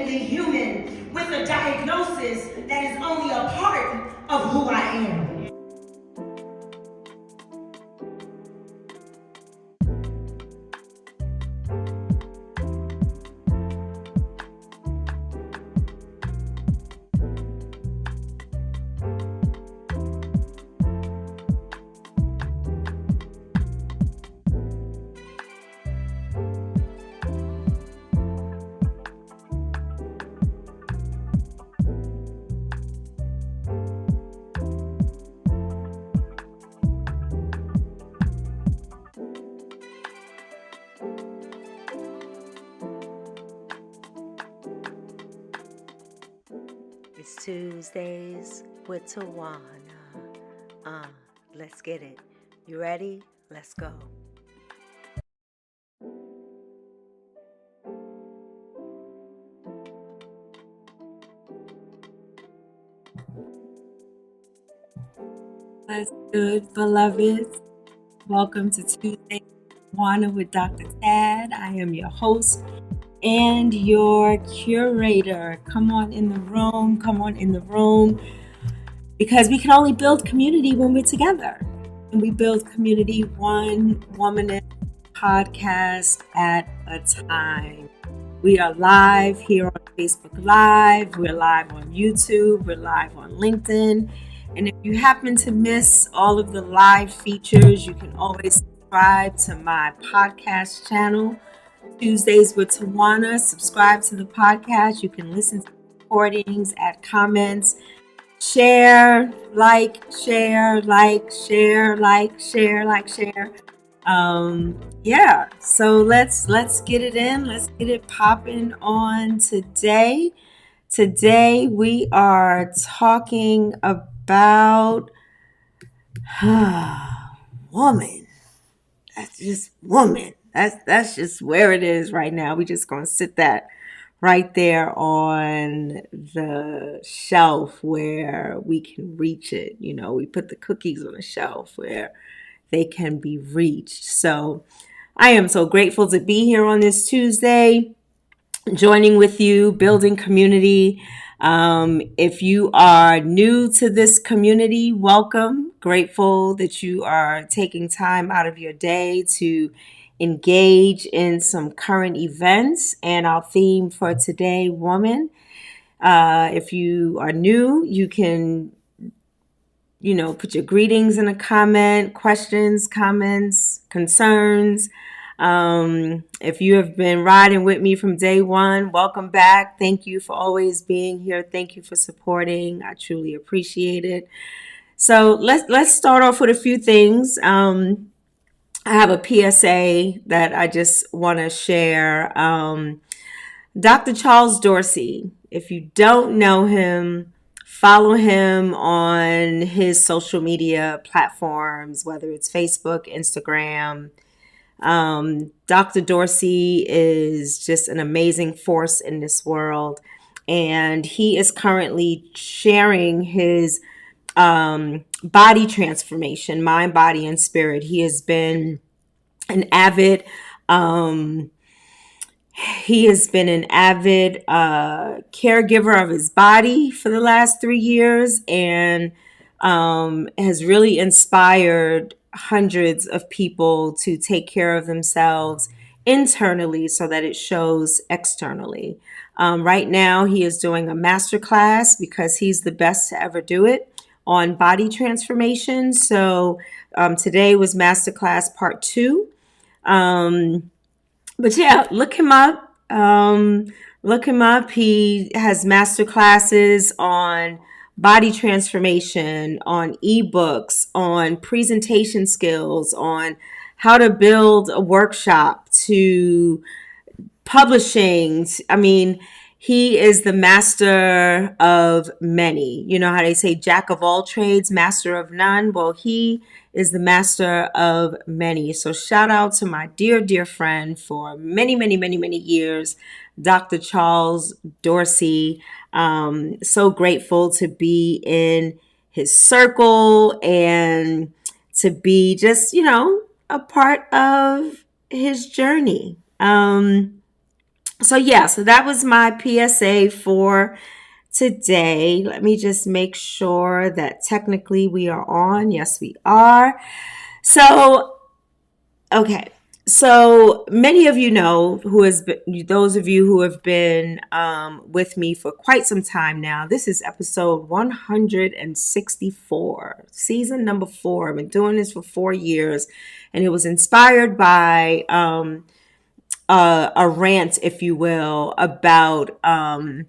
completely human with a diagnosis that is only a part of who I am. It's Tuesdays with Tawana. Let's get it. You ready? Let's go. What's good, beloveds? Welcome to Tuesday Tawana with Dr. Tad. I am your host and your curator. Come on in the room, because we can only build community when we're together. And we build community one woman podcast at a time. We are live here on Facebook Live. We're live on YouTube. We're live on LinkedIn. And if you happen to miss all of the live features, you can always subscribe to my podcast channel, Tuesdays with Tawana. Subscribe to the podcast. You can listen to recordings, add comments, share. Yeah, so let's get it in. Let's get it popping on today. Today we are talking about woman. That's just woman. That's just where it is right now. We just gonna sit that right there on the shelf where we can reach it. You know, we put the cookies on the shelf where they can be reached. So I am so grateful to be here on this Tuesday, joining with you, building community. If you are new to this community, welcome. Grateful that you are taking time out of your day to engage in some current events. And our theme for today, woman. If you are new, you can put your greetings in a comment, questions, comments, concerns. If you have been riding with me from day one, welcome back. Thank you for always being here. Thank you for supporting. I truly appreciate it. So let's start off with a few things. I have a PSA that I just want to share. Dr. Charles Dorsey, if you don't know him, follow him on his social media platforms, whether it's Facebook, Instagram. Dr. Dorsey is just an amazing force in this world. And he is currently sharing his body transformation, mind, body, and spirit. He has been an avid caregiver of his body for the last 3 years, and has really inspired hundreds of people to take care of themselves internally so that it shows externally. Right now, he is doing a masterclass because he's the best to ever do it on body transformation. So today was masterclass part 2. But yeah, look him up. He has master classes on body transformation, on ebooks, on presentation skills, on how to build a workshop, to publishing. I mean, he is the master of many. You know how they say jack of all trades, master of none? Well, he is the master of many. So shout out to my dear, dear friend for many, many, many, many years, Dr. Charles Dorsey. So grateful to be in his circle and to be just, a part of his journey. So yeah, so that was my PSA for today. Let me just make sure that technically we are on. Yes, we are. So, okay. So many of you know who has been, those of you who have been with me for quite some time now. This is episode 164, season number 4. I've been doing this for 4 years, and it was inspired by a rant, if you will, about an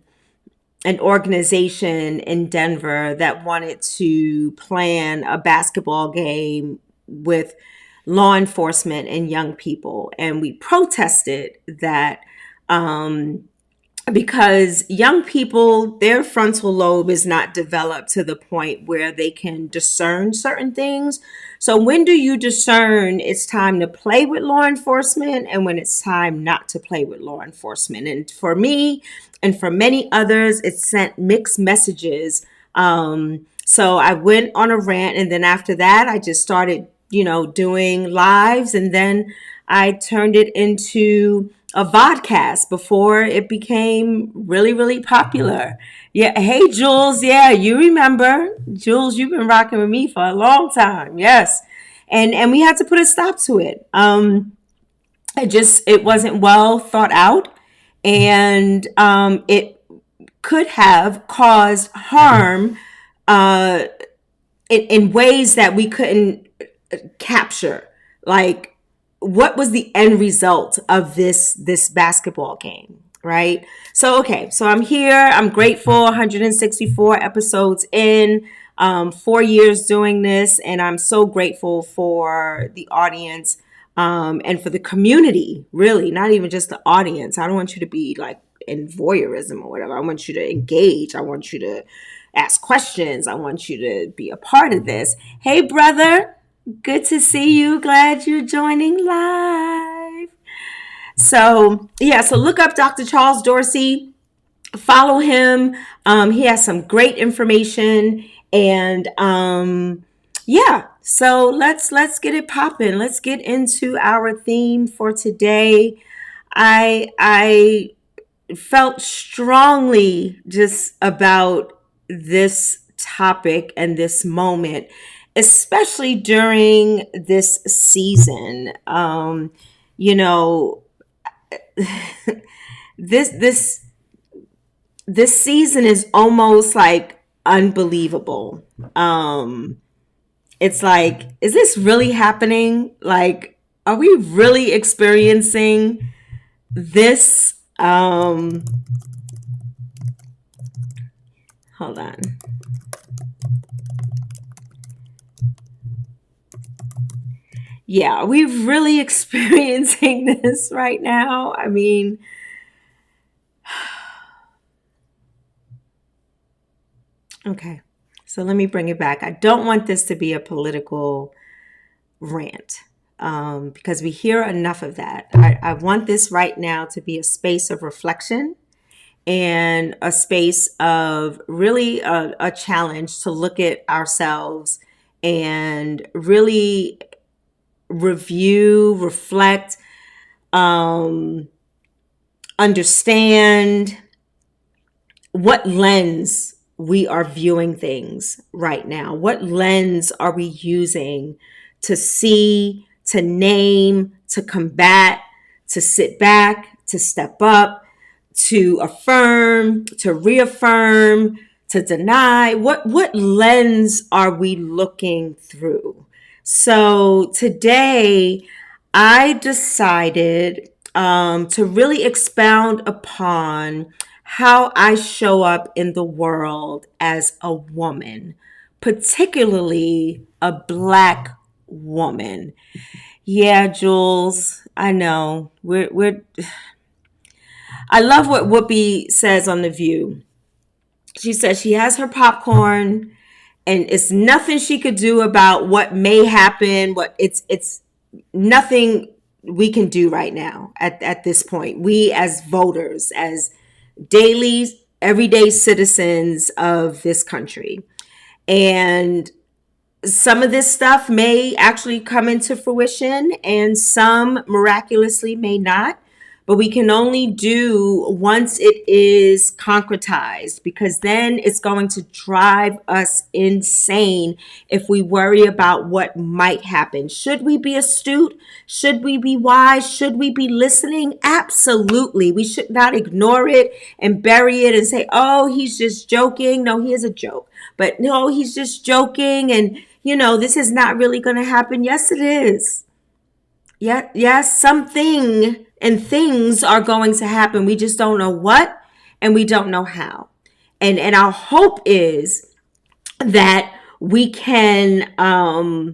organization in Denver that wanted to plan a basketball game with law enforcement and young people. And we protested that um, because young people, their frontal lobe is not developed to the point where they can discern certain things. So when do you discern it's time to play with law enforcement and when it's time not to play with law enforcement? And for me and for many others, it sent mixed messages. So I went on a rant, and then after that, I just started, doing lives, and then I turned it into a vodcast before it became really, really popular. Yeah. Hey, Jules. Yeah, you remember. Jules, you've been rocking with me for a long time. Yes. And we had to put a stop to it. It wasn't well thought out, and it could have caused harm in ways that we couldn't capture. Like, what was the end result of this basketball game, right? So okay, so I'm here. I'm grateful. 164 episodes in, 4 years doing this, and I'm so grateful for the audience and for the community. Really, not even just the audience. I don't want you to be like in voyeurism or whatever. I want you to engage. I want you to ask questions. I want you to be a part of this. Hey, brother. Good to see you. Glad you're joining live. So, yeah, so look up Dr. Charles Dorsey. Follow him. He has some great information. And yeah, so let's get it popping. Let's get into our theme for today. I felt strongly just about this topic and this moment, especially during this season. You know, this season is almost like unbelievable. It's like, is this really happening? Like, are we really experiencing this? Hold on. Yeah, are we really experiencing this right now? I mean, okay, so let me bring it back. I don't want this to be a political rant because we hear enough of that. I want this right now to be a space of reflection and a space of really a challenge to look at ourselves and really review, reflect, understand what lens we are viewing things right now. What lens are we using to see, to name, to combat, to sit back, to step up, to affirm, to reaffirm, to deny? What lens are we looking through? So today I decided to really expound upon how I show up in the world as a woman, particularly a Black woman. Yeah, Jules, I know. I love what Whoopi says on The View. She says she has her popcorn and it's nothing she could do about what may happen. It's nothing we can do right now at this point. We as voters, as daily, everyday citizens of this country. And some of this stuff may actually come into fruition and some miraculously may not. but we can only do once it is concretized, because then it's going to drive us insane if we worry about what might happen. Should we be astute? Should we be wise? Should we be listening? Absolutely. We should not ignore it and bury it and say, oh, he's just joking. No, he is a joke. But no, he's just joking. And, this is not really going to happen. Yes, it is. Yeah, yes, something and things are going to happen. We just don't know what, and we don't know how. And our hope is that we can, our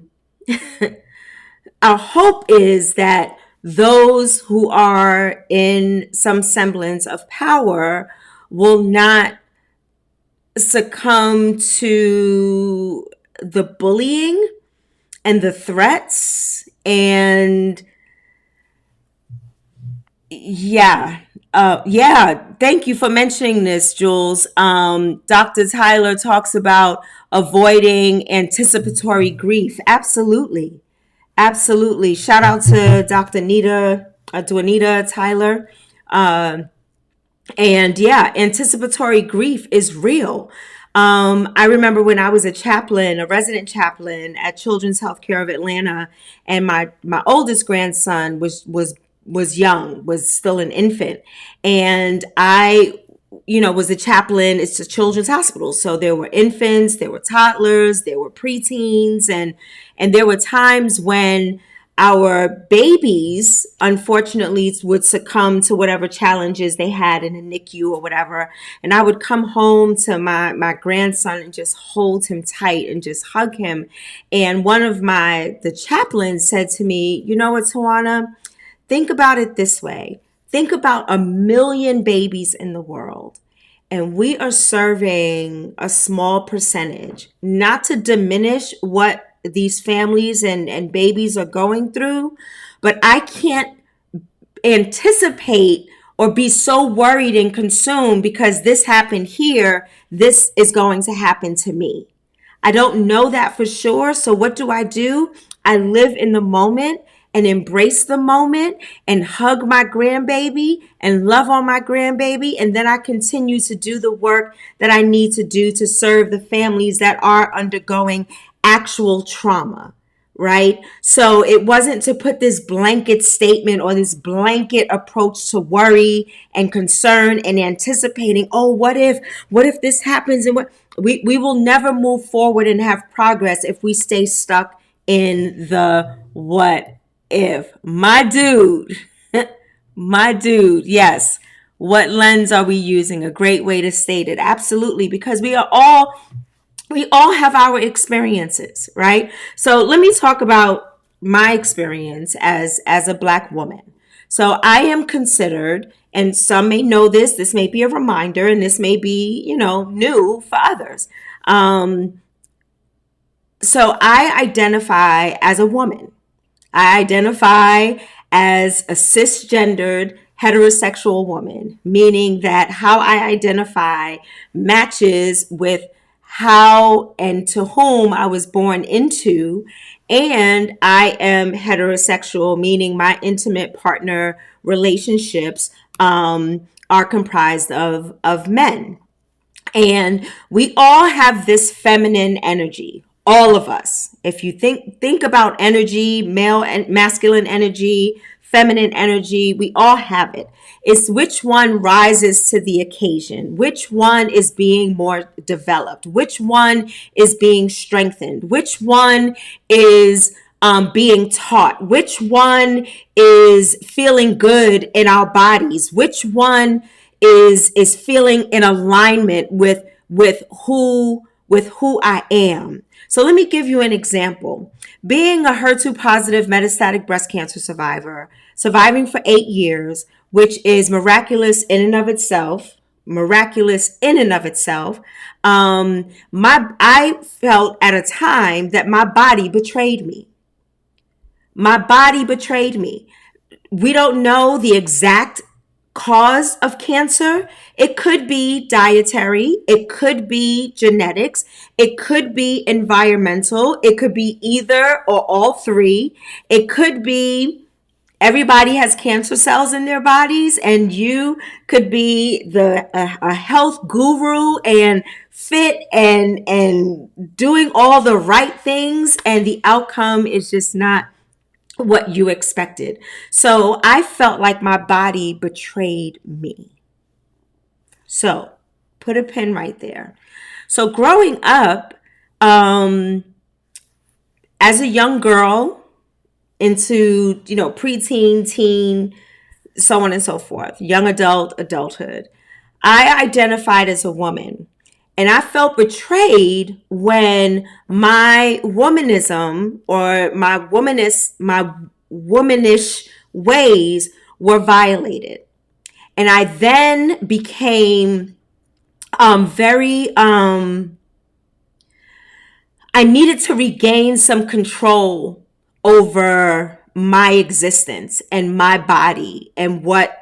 hope is that those who are in some semblance of power will not succumb to the bullying and the threats. And thank you for mentioning this, Jules. Dr. Tyler talks about avoiding anticipatory grief. Absolutely. Shout out to Dr. Dwanita Tyler. Anticipatory grief is real. I remember when I was a resident chaplain at Children's Healthcare of Atlanta, and my oldest grandson was young, was still an infant. And I, was a chaplain. It's a children's hospital. So there were infants, there were toddlers, there were preteens, and there were times when our babies, unfortunately, would succumb to whatever challenges they had in a NICU or whatever. And I would come home to my grandson and just hold him tight and just hug him. And one of the chaplains said to me, you know what, Tawana, think about it this way. Think about 1 million babies in the world. And we are serving a small percentage, not to diminish what these families and babies are going through, but I can't anticipate or be so worried and consumed because this happened here, this is going to happen to me. I don't know that for sure. So what do? I live in the moment and embrace the moment and hug my grandbaby and love on my grandbaby. And then I continue to do the work that I need to do to serve the families that are undergoing actual trauma, right? So it wasn't to put this blanket statement or this blanket approach to worry and concern and anticipating, oh, what if this happens? And we will never move forward and have progress if we stay stuck in the what if. My dude, yes. What lens are we using? A great way to state it. Absolutely, because we all have our experiences, right? So let me talk about my experience as a Black woman. So I am considered, and some may know this may be a reminder, and this may be, new for others. So I identify as a woman. I identify as a cisgendered heterosexual woman, meaning that how I identify matches with how and to whom I was born into. And I am heterosexual, meaning my intimate partner relationships are comprised of men. And we all have this feminine energy, all of us. If you think about energy, male and masculine energy, feminine energy, we all have it. It's which one rises to the occasion, which one is being more developed, which one is being strengthened, which one is being taught, which one is feeling good in our bodies, which one is feeling in alignment with who I am. So let me give you an example. Being a HER2 positive metastatic breast cancer survivor, surviving for 8 years, which is miraculous in and of itself. I felt at a time that my body betrayed me. We don't know the exact cause of cancer. It could be dietary, it could be genetics, it could be environmental, it could be either or all three. It could be Everybody has cancer cells in their bodies, and you could be a health guru and fit and doing all the right things, and the outcome is just not what you expected. So I felt like my body betrayed me. So put a pin right there. So growing up, as a young girl into, preteen, teen, so on and so forth, young adult, adulthood, I identified as a woman. And I felt betrayed when my womanism or my womanish ways were violated. And I then became very I needed to regain some control over my existence and my body and what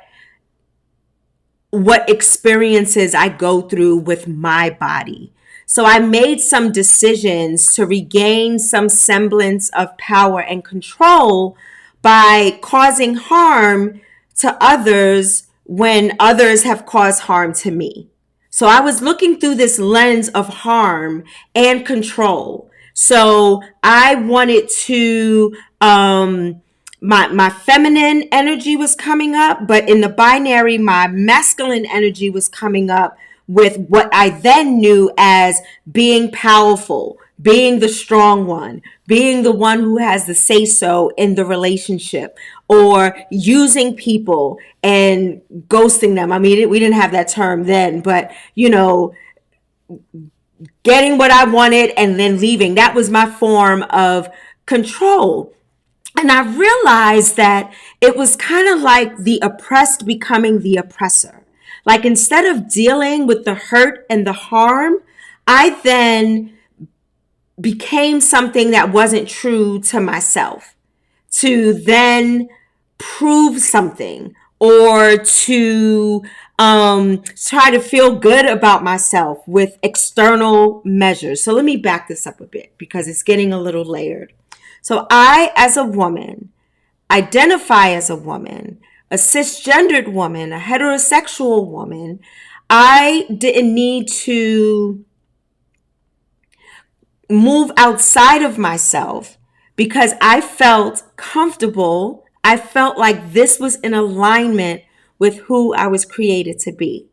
experiences I go through with my body. So I made some decisions to regain some semblance of power and control by causing harm to others when others have caused harm to me. So I was looking through this lens of harm and control. So I wanted to, my feminine energy was coming up, but in the binary, my masculine energy was coming up with what I then knew as being powerful, being the strong one, being the one who has the say so in the relationship, or using people and ghosting them. I mean, we didn't have that term then, but getting what I wanted and then leaving. That was my form of control. And I realized that it was kind of like the oppressed becoming the oppressor. Like instead of dealing with the hurt and the harm, I then became something that wasn't true to myself, to then prove something or to try to feel good about myself with external measures. So let me back this up a bit because it's getting a little layered. So I, as a woman, identify as a woman, a cisgendered woman, a heterosexual woman. I didn't need to move outside of myself because I felt comfortable. I felt like this was in alignment with who I was created to be.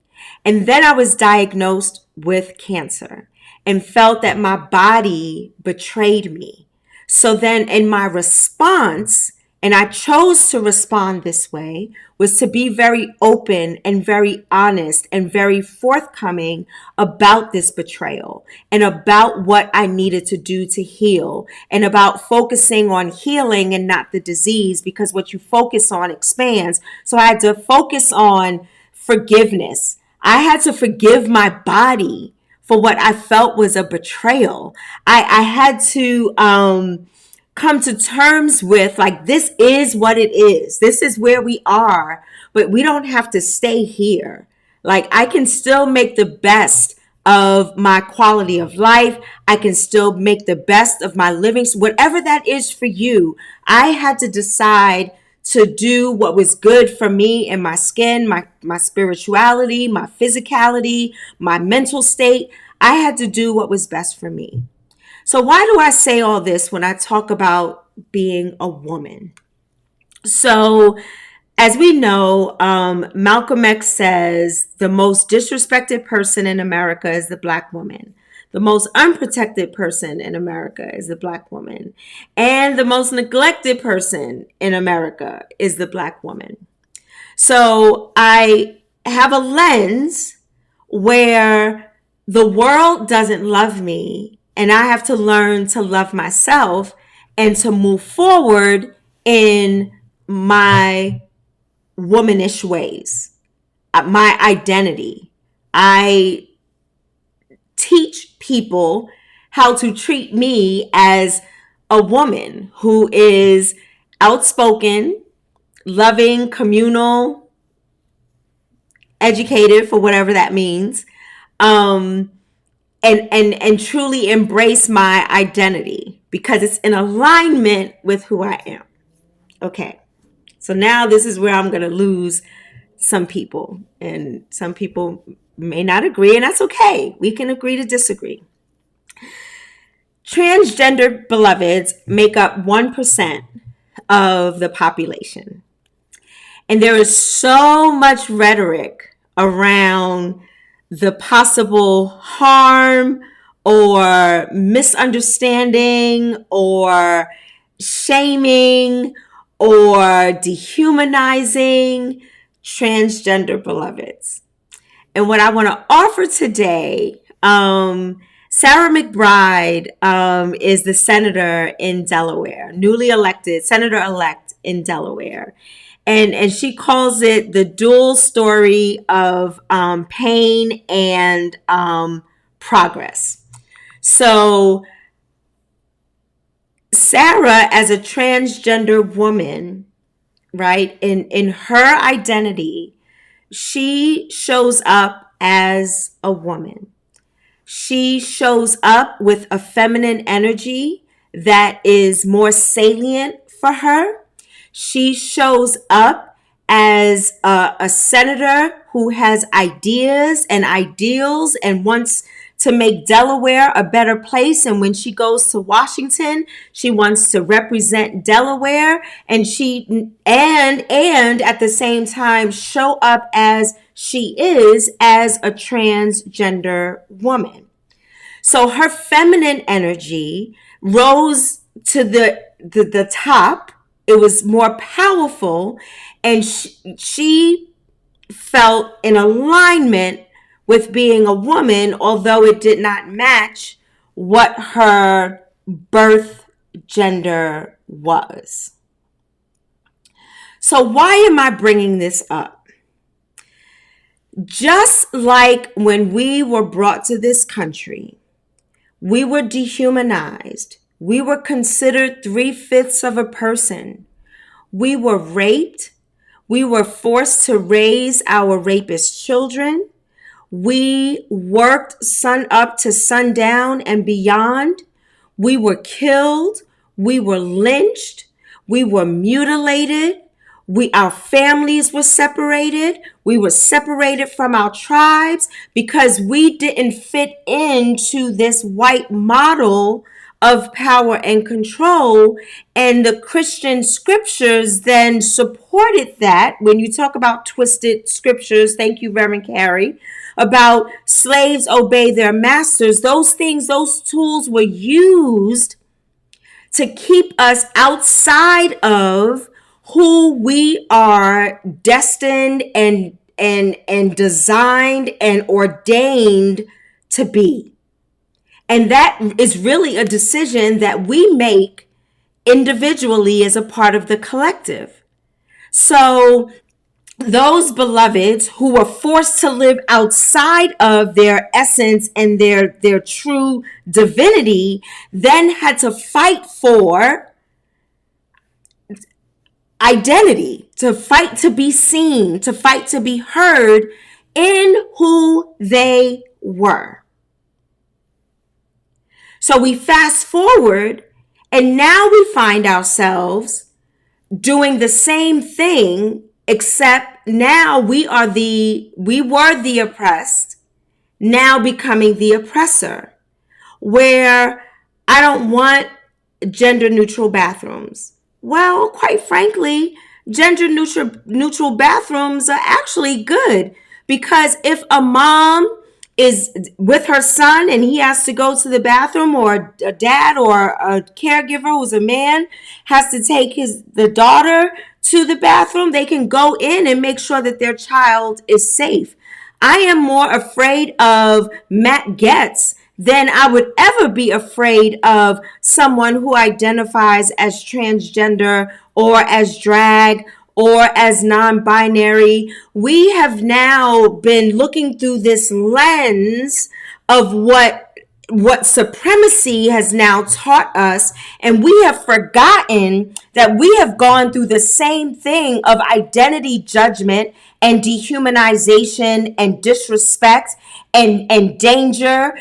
And then I was diagnosed with cancer and felt that my body betrayed me. So then in my response, and I chose to respond this way, was to be very open and very honest and very forthcoming about this betrayal and about what I needed to do to heal and about focusing on healing and not the disease, because what you focus on expands. So I had to focus on forgiveness. I had to forgive my body for what I felt was a betrayal. I had to come to terms with, like, this is what it is. This is where we are, but we don't have to stay here. Like, I can still make the best of my quality of life. I can still make the best of my living. Whatever that is for you, I had to decide to do what was good for me and my skin, my spirituality, my physicality, my mental state. I had to do what was best for me. So why do I say all this when I talk about being a woman? So as we know, Malcolm X says the most disrespected person in America is the Black woman. The most unprotected person in America is the Black woman. And the most neglected person in America is the Black woman. So I have a lens where the world doesn't love me, and I have to learn to love myself and to move forward in my womanish ways, my identity. I teach people how to treat me as a woman who is outspoken, loving, communal, educated, for whatever that means, and truly embrace my identity because it's in alignment with who I am. Okay. So now this is where I'm going to lose some people, and some people may not agree, and that's okay. We can agree to disagree. Transgender beloveds make up 1% of the population. And there is so much rhetoric around the possible harm or misunderstanding or shaming or dehumanizing transgender beloveds. And what I want to offer today, Sarah McBride is the senator in Delaware, newly elected senator-elect in Delaware. And she calls it the dual story of pain and progress. So Sarah, as a transgender woman, right, in her identity, she shows up as a woman. She shows up with a feminine energy that is more salient for her. She shows up as a senator who has ideas and ideals and wants to make Delaware a better place. And when she goes to Washington, she wants to represent Delaware, and and at the same time show up as she is as a transgender woman. So her feminine energy rose to the top. It was more powerful, and she felt in alignment with being a woman, although it did not match what her birth gender was. So why am I bringing this up? Just like when we were brought to this country, we were dehumanized. We were considered 3/5 of a person. We were raped. We were forced to raise our rapist children. We worked sun up to sundown and beyond. We were killed. We were lynched. We were mutilated. Our families were separated. We were separated from our tribes because we didn't fit into this white model of power and control. And the Christian scriptures then supported that. When you talk about twisted scriptures, thank you, Reverend Carey, about slaves obey their masters, those things, those tools were used to keep us outside of who we are destined and designed and ordained to be. And that is really a decision that we make individually as a part of the collective. So those beloveds who were forced to live outside of their essence and their true divinity then had to fight for identity, to fight to be seen, to fight to be heard in who they were. So we fast forward, and now we find ourselves doing the same thing, except now we were the oppressed, now becoming the oppressor, where I don't want gender neutral bathrooms. Well, quite frankly, gender neutral bathrooms are actually good, because if a mom is with her son and he has to go to the bathroom, or a dad or a caregiver who's a man has to take the daughter to the bathroom, they can go in and make sure that their child is safe. I am more afraid of Matt Gaetz than I would ever be afraid of someone who identifies as transgender or as drag or as non-binary. We have now been looking through this lens of what supremacy has now taught us, and we have forgotten that we have gone through the same thing of identity judgment and dehumanization and disrespect and danger.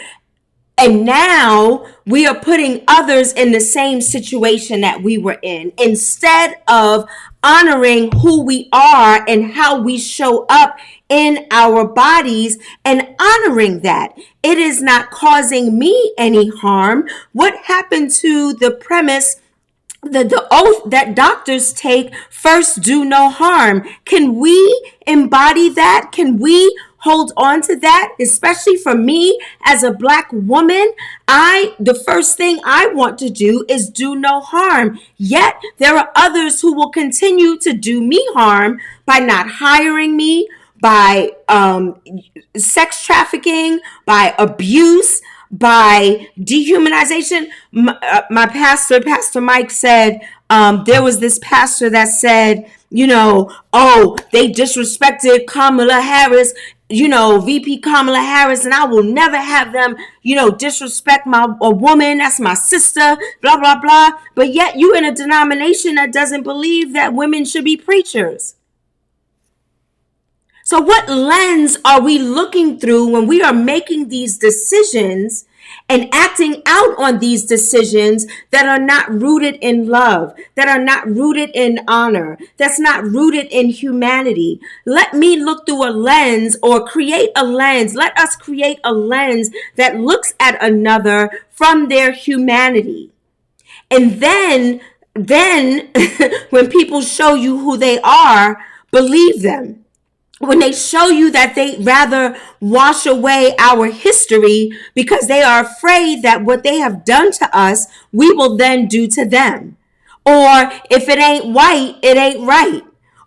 And now we are putting others in the same situation that we were in, instead of honoring who we are and how we show up in our bodies and honoring that. It is not causing me any harm. What happened to the premise, the oath that doctors take, first do no harm? Can we embody that? Can we hold on to that? Especially for me as a Black woman, the first thing I want to do is do no harm. Yet there are others who will continue to do me harm by not hiring me, by sex trafficking, by abuse, by dehumanization. My pastor, Pastor Mike, said there was this pastor that said, oh, they disrespected Kamala Harris, VP Kamala Harris, and I will never have them, disrespect a woman. That's my sister, blah, blah, blah. But yet you in a denomination that doesn't believe that women should be preachers. So what lens are we looking through when we are making these decisions and acting out on these decisions that are not rooted in love, that are not rooted in honor, that's not rooted in humanity? Let me look through a lens, or create a lens. Let us create a lens that looks at another from their humanity. And then when people show you who they are, believe them. When they show you that they rather wash away our history because they are afraid that what they have done to us, we will then do to them. Or if it ain't white, it ain't right.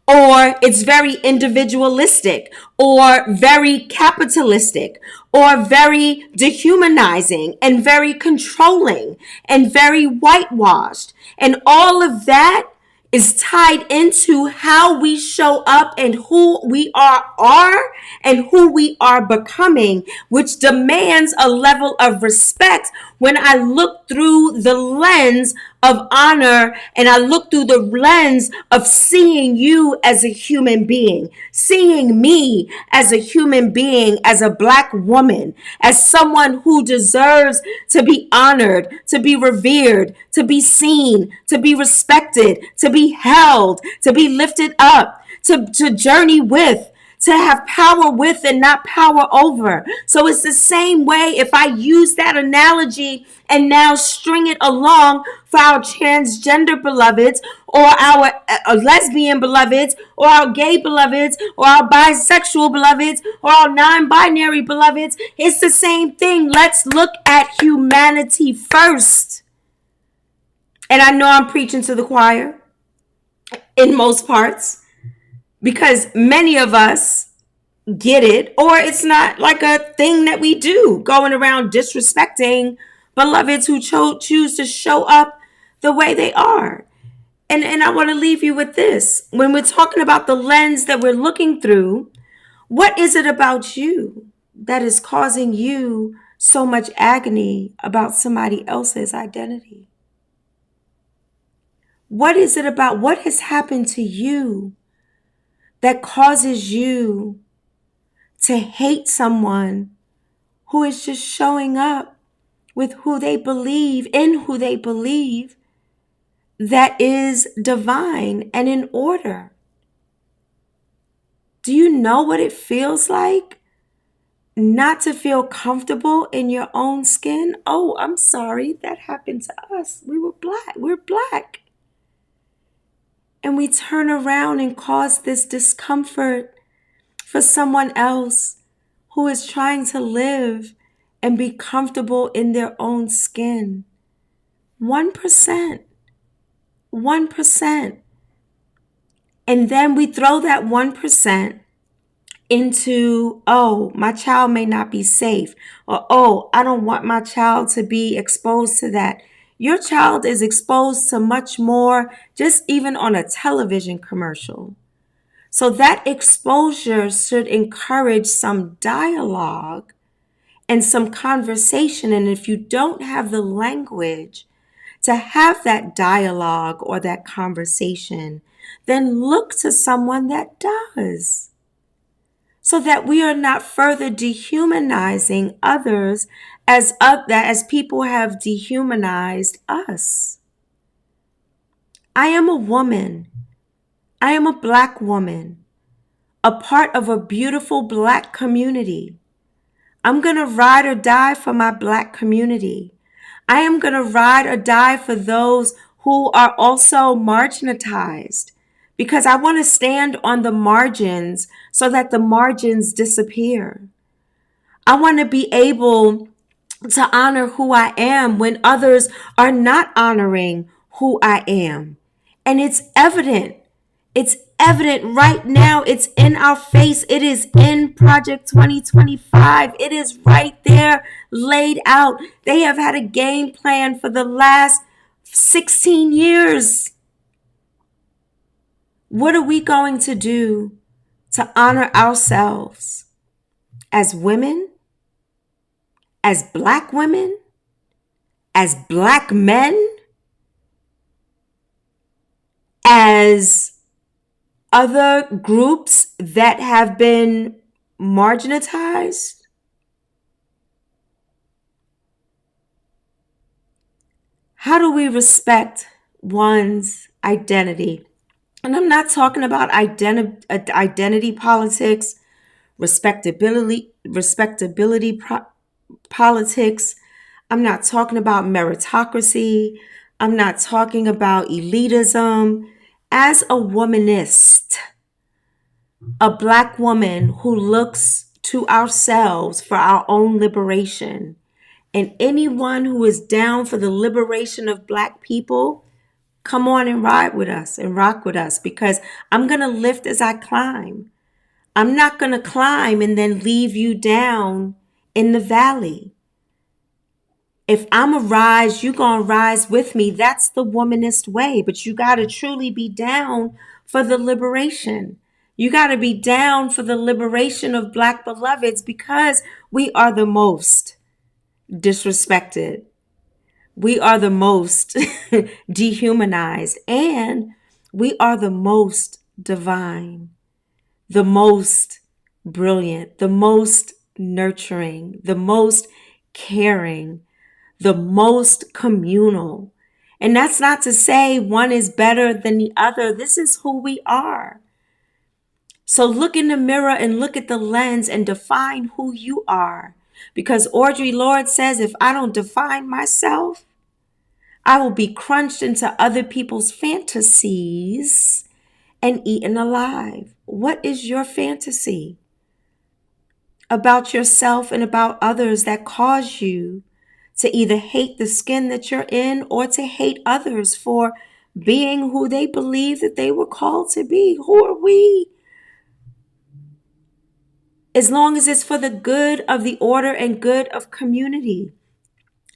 Or it's very individualistic, or very capitalistic, or very dehumanizing, and very controlling, and very whitewashed. And all of that is tied into how we show up and who we are and who we are becoming, which demands a level of respect when I look through the lens of honor and I look through the lens of seeing you as a human being, seeing me as a human being, as a Black woman, as someone who deserves to be honored, to be revered, to be seen, to be respected, to be held, to be lifted up, to journey with, to have power with and not power over. So it's the same way if I use that analogy and now string it along for our transgender beloveds, or our lesbian beloveds, or our gay beloveds, or our bisexual beloveds, or our non-binary beloveds. It's the same thing. Let's look at humanity first. And I know I'm preaching to the choir in most parts, because many of us get it, or it's not like a thing that we do, going around disrespecting beloveds who choose to show up the way they are. And I want to leave you with this. When we're talking about the lens that we're looking through, what is it about you that is causing you so much agony about somebody else's identity? What is it about what has happened to you that causes you to hate someone who is just showing up with who they believe, in who they believe, that is divine and in order? Do you know what it feels like not to feel comfortable in your own skin? Oh, I'm sorry, that happened to us. We're Black. And we turn around and cause this discomfort for someone else who is trying to live and be comfortable in their own skin. 1%. 1%. And then we throw that 1% into, oh, my child may not be safe, or, oh, I don't want my child to be exposed to that. Your child is exposed to much more, just even on a television commercial. So that exposure should encourage some dialogue and some conversation. And if you don't have the language to have that dialogue or that conversation, then look to someone that does, so that we are not further dehumanizing others as people have dehumanized us. I am a woman. I am a Black woman, a part of a beautiful Black community. I'm going to ride or die for my Black community. I am going to ride or die for those who are also marginalized, because I want to stand on the margins so that the margins disappear. I want to be able to honor who I am when others are not honoring who I am. And it's evident. It's evident right now. It's in our face. It is in Project 2025. It is right there laid out. They have had a game plan for the last 16 years. What are we going to do to honor ourselves as women, as Black women, as Black men, as other groups that have been marginalized? How do we respect one's identity? And I'm not talking about identity politics, respectability politics. I'm not talking about meritocracy. I'm not talking about elitism. As a womanist, a Black woman who looks to ourselves for our own liberation, and anyone who is down for the liberation of Black people, come on and ride with us and rock with us, because I'm going to lift as I climb. I'm not going to climb and then leave you down in the valley. If I'm a rise, you going to rise with me. That's the womanist way. But you got to truly be down for the liberation. You got to be down for the liberation of Black beloveds, because we are the most disrespected. We are the most dehumanized, and we are the most divine, the most brilliant, the most nurturing, the most caring, the most communal. And that's not to say one is better than the other. This is who we are. So look in the mirror and look at the lens and define who you are. Because Audre Lorde says, if I don't define myself, I will be crunched into other people's fantasies and eaten alive. What is your fantasy about yourself and about others that cause you to either hate the skin that you're in or to hate others for being who they believe that they were called to be? Who are we? As long as it's for the good of the order and good of community.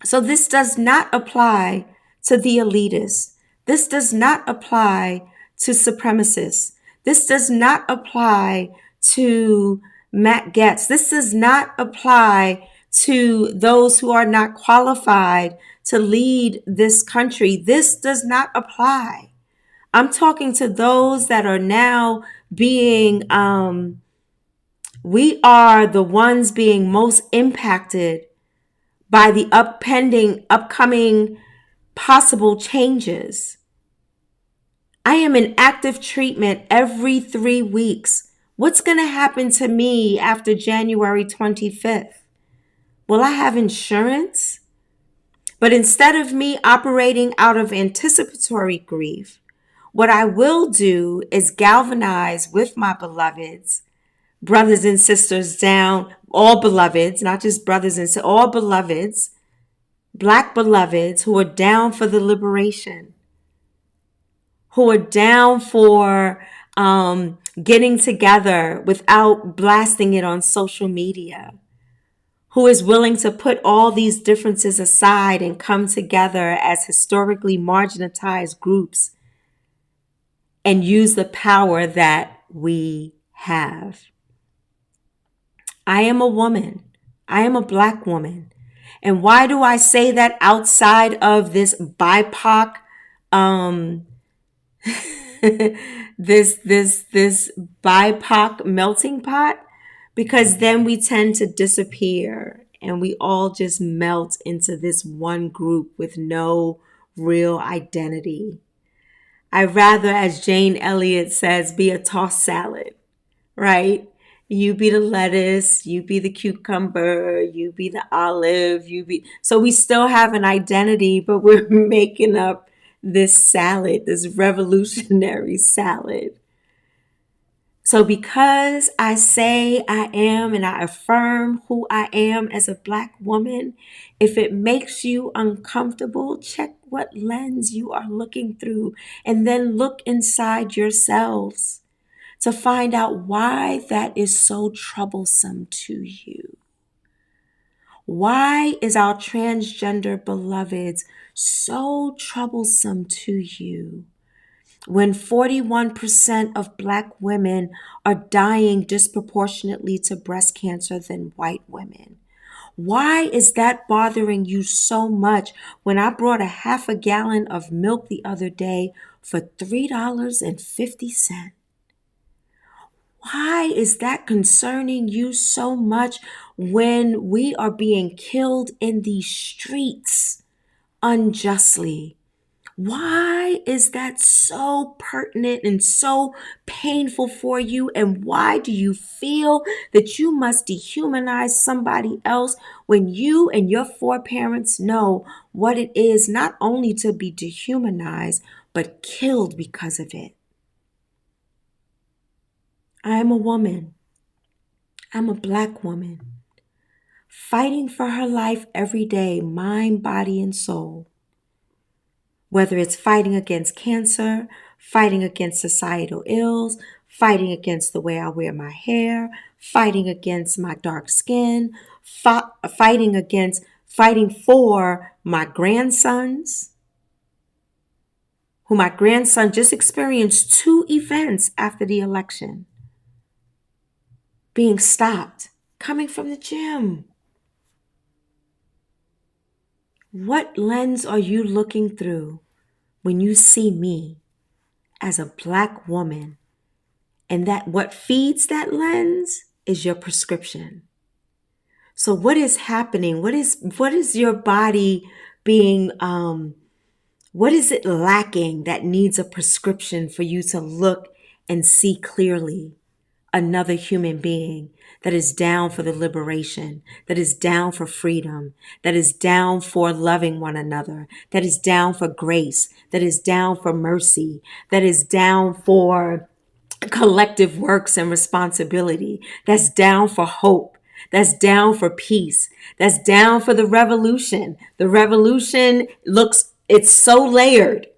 So this does not apply to the elitists. This does not apply to supremacists. This does not apply to Matt Gaetz. This does not apply to those who are not qualified to lead this country. This does not apply. I'm talking to those that are now being, we are the ones being most impacted by the upcoming possible changes. I am in active treatment every 3 weeks. What's going to happen to me after January 25th? Will I have insurance? But instead of me operating out of anticipatory grief, what I will do is galvanize with my beloveds, brothers and sisters down, all beloveds, not just brothers and sisters, all beloveds, Black beloveds who are down for the liberation, who are down for getting together without blasting it on social media, who is willing to put all these differences aside and come together as historically marginalized groups and use the power that we have. I am a woman. I am a Black woman. And why do I say that outside of this BIPOC, this BIPOC melting pot? Because then we tend to disappear and we all just melt into this one group with no real identity. I'd rather, as Jane Elliott says, be a tossed salad, right? You be the lettuce, you be the cucumber, you be the olive, so we still have an identity, but we're making up this salad, this revolutionary salad. So because I say I am and I affirm who I am as a Black woman, if it makes you uncomfortable, check what lens you are looking through and then look inside yourselves to find out why that is so troublesome to you. Why is our transgender beloveds so troublesome to you? When 41% of Black women are dying disproportionately to breast cancer than white women. Why is that bothering you so much when I brought a half a gallon of milk the other day for $3.50? Why is that concerning you so much when we are being killed in these streets unjustly? Why is that so pertinent and so painful for you? And why do you feel that you must dehumanize somebody else when you and your foreparents know what it is not only to be dehumanized, but killed because of it? I am a woman. I'm a Black woman fighting for her life every day, mind, body, and soul. Whether it's fighting against cancer, fighting against societal ills, fighting against the way I wear my hair, fighting against my dark skin, fighting for my grandsons, who my grandson just experienced 2 events after the election. Being stopped, coming from the gym. What lens are you looking through when you see me as a Black woman, and that what feeds that lens is your prescription? So what is happening? What is your body being, what is it lacking that needs a prescription for you to look and see clearly another human being that is down for the liberation, that is down for freedom, that is down for loving one another, that is down for grace, that is down for mercy, that is down for collective works and responsibility, that's down for hope, that's down for peace, that's down for the revolution. The revolution it's so layered.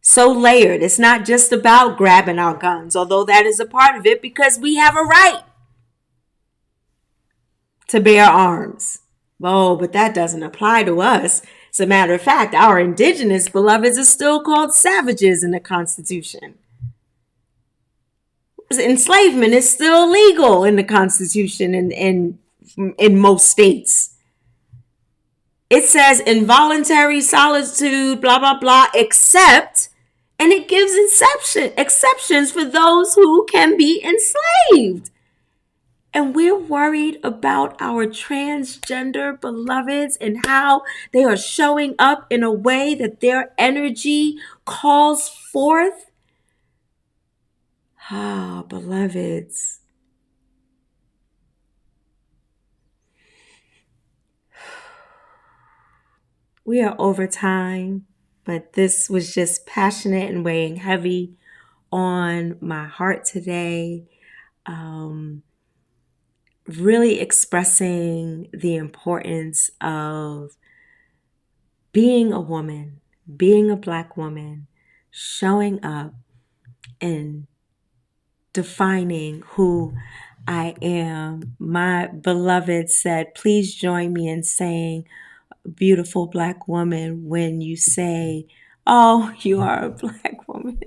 So layered. It's not just about grabbing our guns, although that is a part of it, because we have a right to bear arms. Oh, but that doesn't apply to us. As a matter of fact, our indigenous beloveds are still called savages in the Constitution. Enslavement is still legal in the Constitution in most states. It says involuntary solitude, blah, blah, blah, except, and it gives exceptions for those who can be enslaved. And we're worried about our transgender beloveds and how they are showing up in a way that their energy calls forth. Ah, beloveds. We are over time, but this was just passionate and weighing heavy on my heart today. Really expressing the importance of being a woman, being a Black woman, showing up and defining who I am. My beloved said, please join me in saying, beautiful Black woman, when you say, oh, you are a Black woman.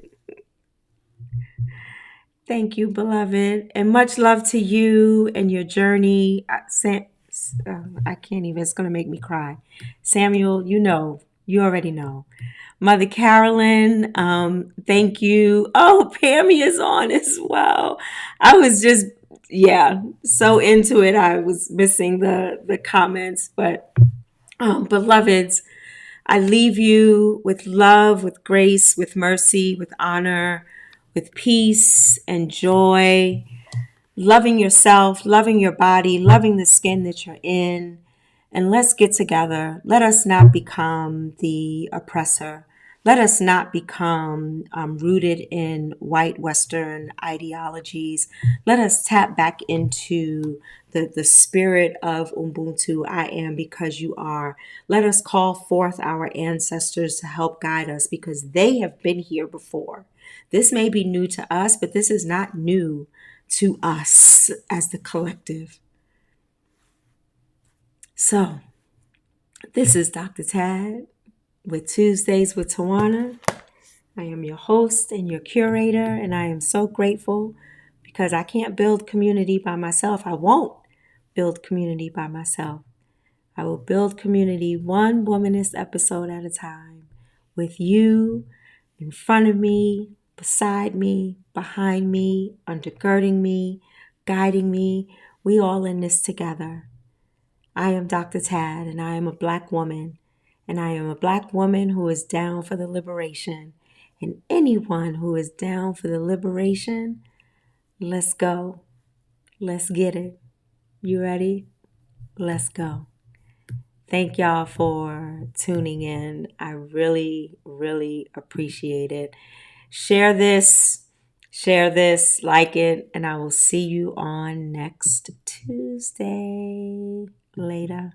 Thank you, beloved, and much love to you and your journey. I can't even, it's going to make me cry. Samuel, you already know. Mother Carolyn, thank you. Oh, Pammy is on as well. I was just, so into it. I was missing the comments, but beloveds, I leave you with love, with grace, with mercy, with honor, with peace and joy, loving yourself, loving your body, loving the skin that you're in. And let's get together. Let us not become the oppressor. Let us not become rooted in white Western ideologies. Let us tap back into the spirit of Ubuntu. I am because you are. Let us call forth our ancestors to help guide us because they have been here before. This may be new to us, but this is not new to us as the collective. So, this is Dr. Tad with Tuesdays with Tawana. I am your host and your curator, and I am so grateful because I can't build community by myself. I won't build community by myself. I will build community one womanist episode at a time with you in front of me, beside me, behind me, undergirding me, guiding me. We all in this together. I am Dr. Tad, and I am a Black woman, and I am a Black woman who is down for the liberation. And anyone who is down for the liberation, let's go. Let's get it. You ready? Let's go. Thank y'all for tuning in. I really, really appreciate it. Share this, like it, and I will see you on next Tuesday. Later.